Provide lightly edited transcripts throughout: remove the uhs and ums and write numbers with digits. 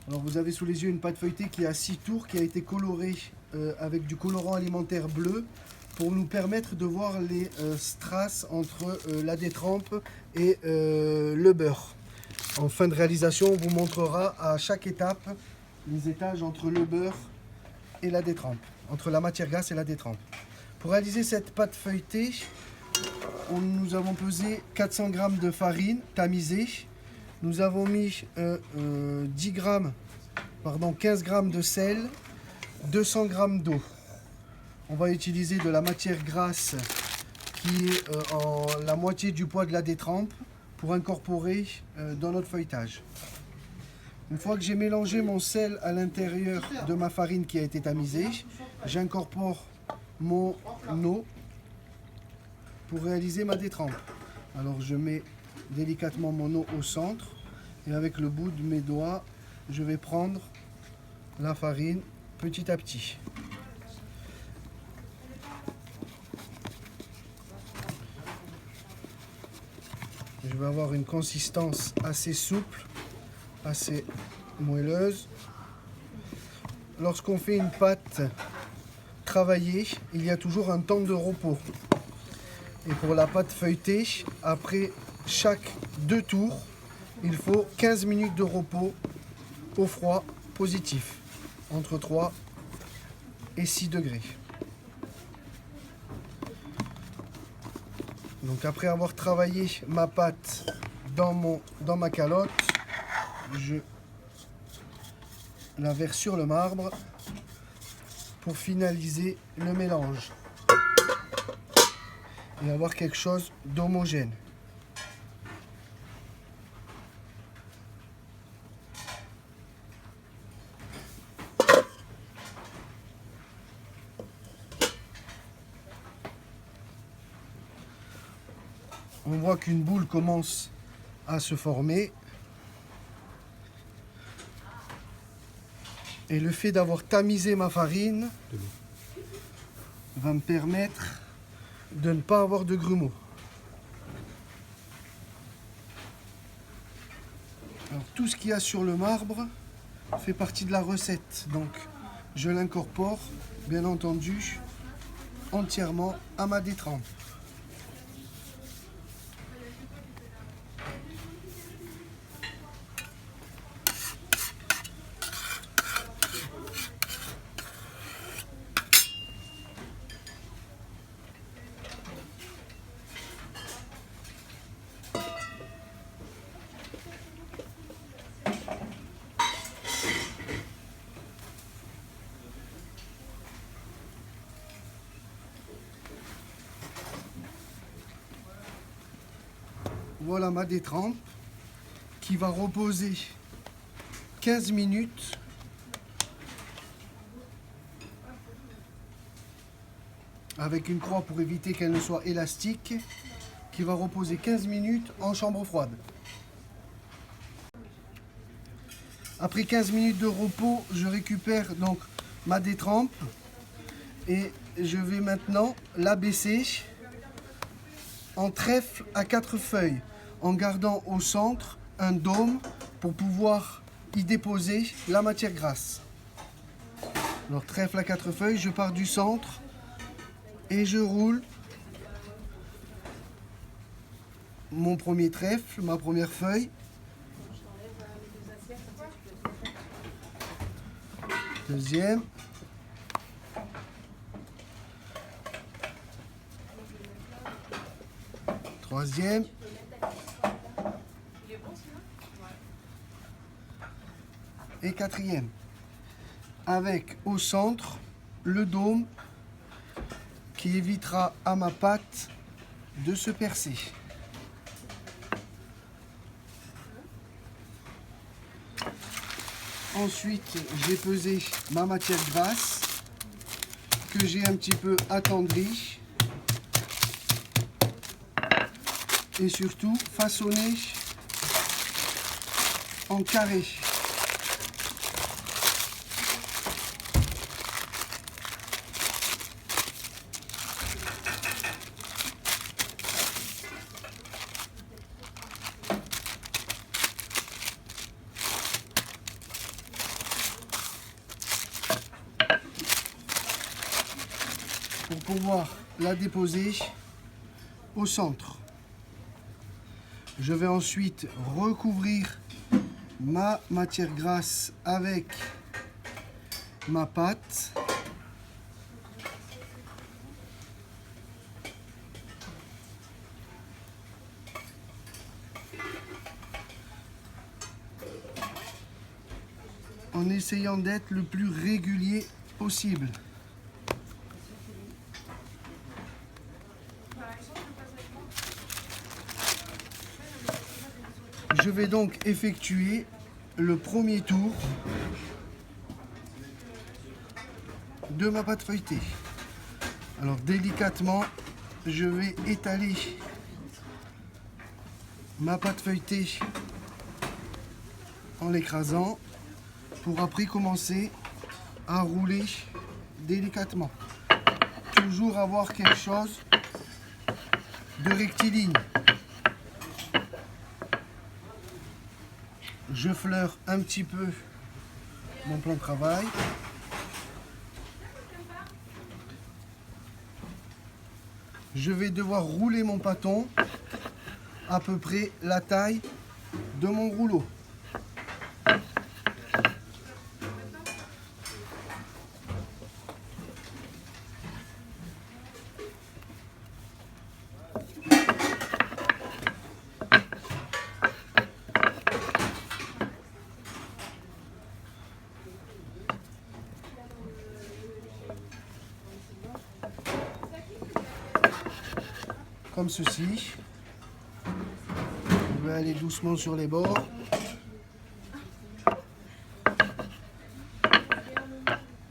Alors vous avez sous les yeux une pâte feuilletée qui a 6 tours, qui a été colorée avec du colorant alimentaire bleu pour nous permettre de voir les strass entre la détrempe et le beurre. En fin de réalisation, on vous montrera à chaque étape les étages entre le beurre et la détrempe, entre la matière grasse et la détrempe. Pour réaliser cette pâte feuilletée, nous avons pesé 400 g de farine tamisée. Nous avons mis 15 g de sel, 200 g d'eau. On va utiliser de la matière grasse qui est en la moitié du poids de la détrempe pour incorporer dans notre feuilletage. Une fois que j'ai mélangé mon sel à l'intérieur de ma farine qui a été tamisée, j'incorpore mon eau pour réaliser ma détrempe. Alors je mets délicatement mon eau au centre et avec le bout de mes doigts, je vais prendre la farine petit à petit. Je vais avoir une consistance assez souple, assez moelleuse. Lorsqu'on fait une pâte travaillée, il y a toujours un temps de repos. Et pour la pâte feuilletée, après chaque 2 tours, il faut 15 minutes de repos au froid positif, entre 3 et 6 degrés. Donc après avoir travaillé ma pâte dans ma calotte, je la verse sur le marbre pour finaliser le mélange et avoir quelque chose d'homogène. On voit qu'une boule commence à se former. Et le fait d'avoir tamisé ma farine va me permettre de ne pas avoir de grumeaux. Alors, tout ce qu'il y a sur le marbre fait partie de la recette. Donc je l'incorpore, bien entendu, entièrement à ma détrempe. Voilà ma détrempe qui va reposer 15 minutes avec une croix pour éviter qu'elle ne soit élastique, qui va reposer 15 minutes en chambre froide. Après 15 minutes de repos, je récupère donc ma détrempe et je vais maintenant l'abaisser en trèfle à 4 feuilles, en gardant au centre un dôme pour pouvoir y déposer la matière grasse. Alors trèfle à 4 feuilles, je pars du centre et je roule mon premier trèfle, ma première feuille. Deuxième. Troisième. Et quatrième. Avec au centre le dôme qui évitera à ma pâte de se percer. Ensuite, j'ai pesé ma matière grasse que j'ai un petit peu attendrie et surtout façonnée en carré. pour pouvoir la déposer au centre. Je vais ensuite recouvrir ma matière grasse avec ma pâte. En essayant d'être le plus régulier possible. Je vais donc effectuer le premier tour de ma pâte feuilletée. Alors délicatement, je vais étaler ma pâte feuilletée en l'écrasant pour après commencer à rouler délicatement. Toujours avoir quelque chose de rectiligne. Je fleure un petit peu mon plan de travail. Je vais devoir rouler mon pâton à peu près la taille de mon rouleau. Comme ceci. Je vais aller doucement sur les bords.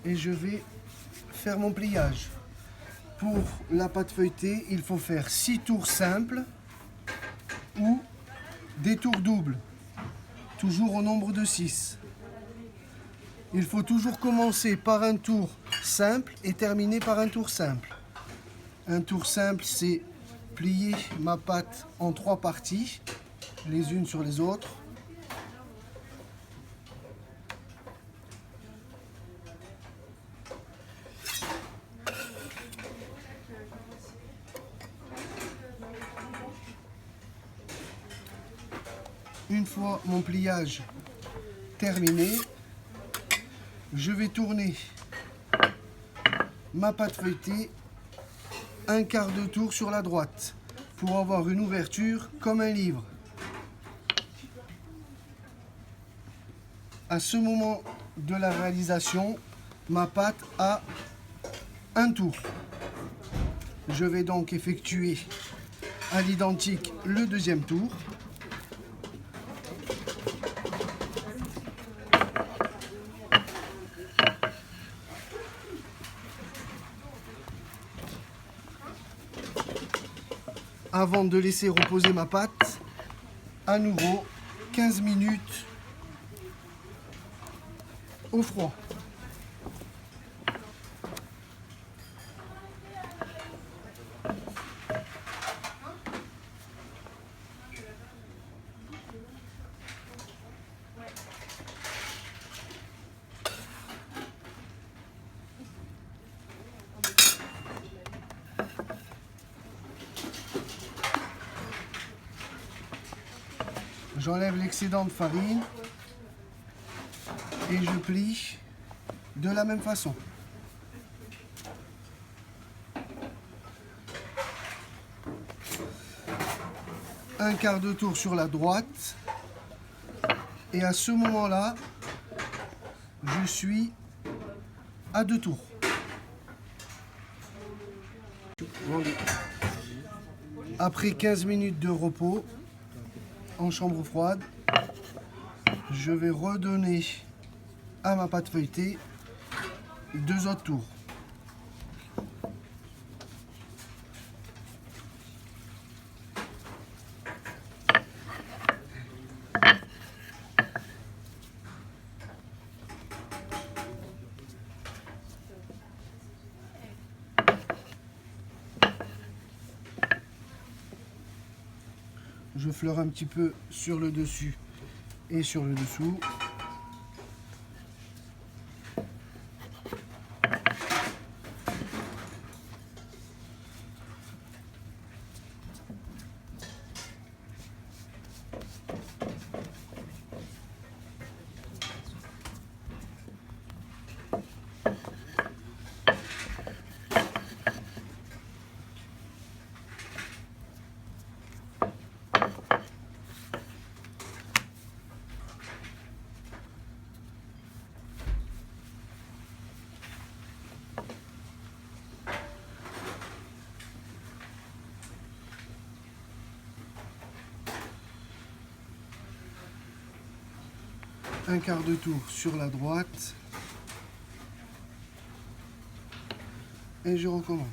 Et je vais faire mon pliage. Pour la pâte feuilletée, il faut faire 6 tours simples ou des tours doubles. Toujours au nombre de 6. Il faut toujours commencer par un tour simple et terminer par un tour simple. Un tour simple, c'est plier ma pâte en 3 parties, les unes sur les autres. Une fois mon pliage terminé, je vais tourner ma pâte feuilletée un quart de tour sur la droite pour avoir une ouverture comme un livre. À ce moment de la réalisation, ma pâte a un tour. Je vais donc effectuer à l'identique le deuxième tour. Avant de laisser reposer ma pâte, à nouveau 15 minutes au froid. J'enlève l'excédent de farine et je plie de la même façon. Un quart de tour sur la droite et à ce moment-là, je suis à 2 tours. Après 15 minutes de repos en chambre froide, je vais redonner à ma pâte feuilletée 2 autres tours. Je fleure un petit peu sur le dessus et sur le dessous. un quart de tour sur la droite. Et je recommence.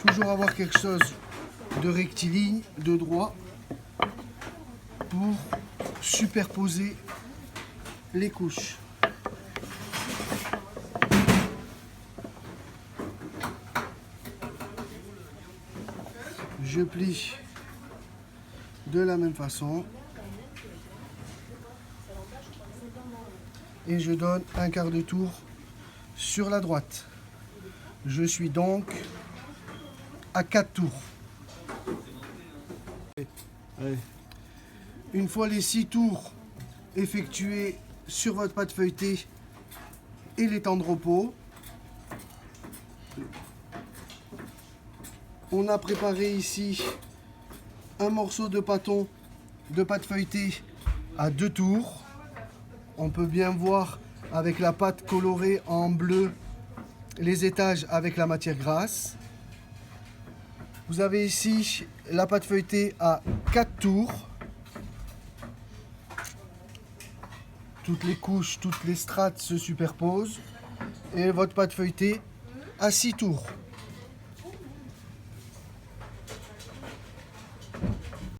Toujours avoir quelque chose de rectiligne, de droit, pour superposer les couches. Je plie de la même façon et je donne un quart de tour sur la droite. Je suis donc à 4 tours. Une fois les 6 tours effectués sur votre pâte feuilletée et les temps de repos, on a préparé ici un morceau de pâton de pâte feuilletée à 2 tours. On peut bien voir avec la pâte colorée en bleu les étages avec la matière grasse. Vous avez ici la pâte feuilletée à 4 tours. Toutes les couches, toutes les strates se superposent. Et votre pâte feuilletée à 6 tours.